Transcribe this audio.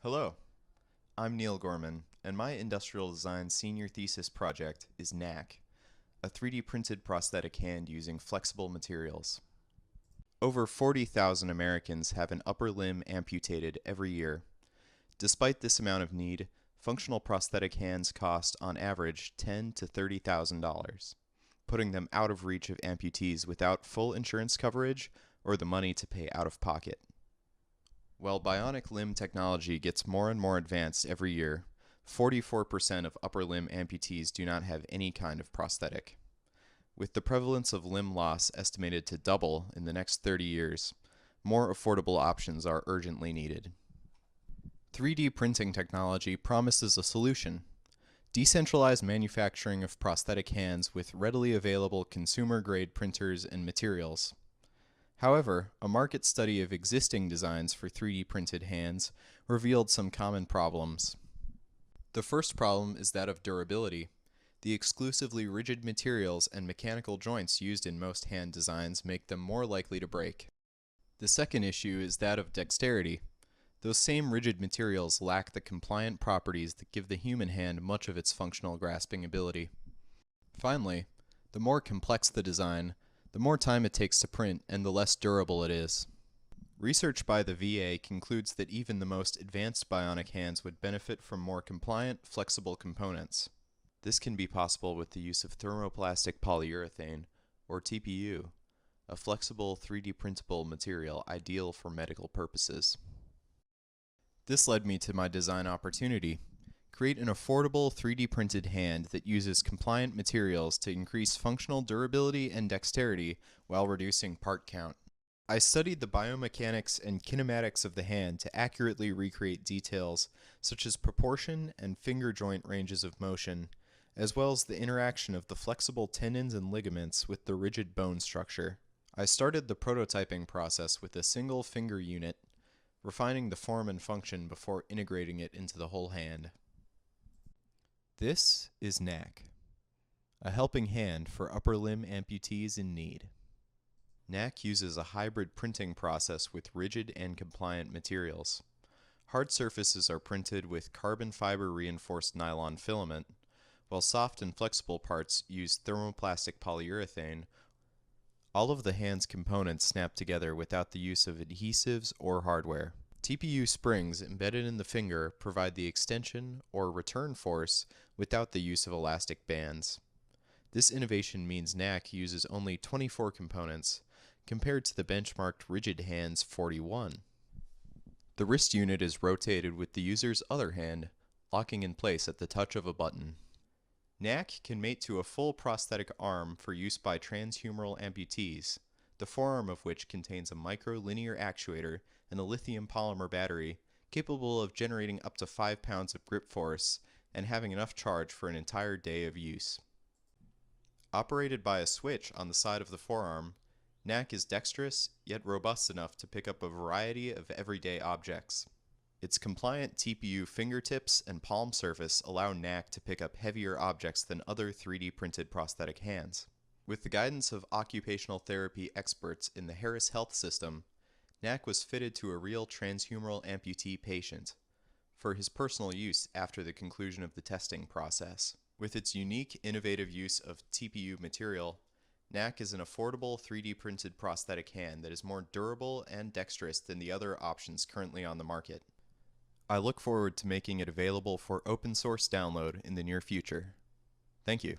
Hello, I'm Niell Gorman, and my industrial design senior thesis project is Knack, a 3D printed prosthetic hand using flexible materials. Over 40,000 Americans have an upper limb amputated every year. Despite this amount of need, functional prosthetic hands cost on average $10,000 to $30,000, putting them out of reach of amputees without full insurance coverage or the money to pay out of pocket. While bionic limb technology gets more and more advanced every year, 44% of upper limb amputees do not have any kind of prosthetic. With the prevalence of limb loss estimated to double in the next 30 years, more affordable options are urgently needed. 3D printing technology promises a solution: decentralized manufacturing of prosthetic hands with readily available consumer-grade printers and materials. However, a market study of existing designs for 3D printed hands revealed some common problems. The first problem is that of durability. The exclusively rigid materials and mechanical joints used in most hand designs make them more likely to break. The second issue is that of dexterity. Those same rigid materials lack the compliant properties that give the human hand much of its functional grasping ability. Finally, the more complex the design, the more time it takes to print and the less durable it is. Research by the VA concludes that even the most advanced bionic hands would benefit from more compliant, flexible components. This can be possible with the use of thermoplastic polyurethane, or TPU, a flexible 3D printable material ideal for medical purposes. This led me to my design opportunity: create an affordable 3D printed hand that uses compliant materials to increase functional durability and dexterity while reducing part count. I studied the biomechanics and kinematics of the hand to accurately recreate details such as proportion and finger joint ranges of motion, as well as the interaction of the flexible tendons and ligaments with the rigid bone structure. I started the prototyping process with a single finger unit, refining the form and function before integrating it into the whole hand. This is Knack, a helping hand for upper limb amputees in need. Knack uses a hybrid printing process with rigid and compliant materials. Hard surfaces are printed with carbon fiber reinforced nylon filament, while soft and flexible parts use thermoplastic polyurethane. All of the hand's components snap together without the use of adhesives or hardware. TPU springs embedded in the finger provide the extension or return force without the use of elastic bands. This innovation means Knack uses only 24 components, compared to the benchmarked rigid hand's 41. The wrist unit is rotated with the user's other hand, locking in place at the touch of a button. Knack can mate to a full prosthetic arm for use by transhumeral amputees, the forearm of which contains a microlinear actuator and a lithium polymer battery capable of generating up to 5 pounds of grip force and having enough charge for an entire day of use. Operated by a switch on the side of the forearm, Knack is dexterous yet robust enough to pick up a variety of everyday objects. Its compliant TPU fingertips and palm surface allow Knack to pick up heavier objects than other 3D printed prosthetic hands. With the guidance of occupational therapy experts in the Harris Health System, Knack was fitted to a real transhumeral amputee patient for his personal use after the conclusion of the testing process. With its unique, innovative use of TPU material, Knack is an affordable 3D printed prosthetic hand that is more durable and dexterous than the other options currently on the market. I look forward to making it available for open source download in the near future. Thank you.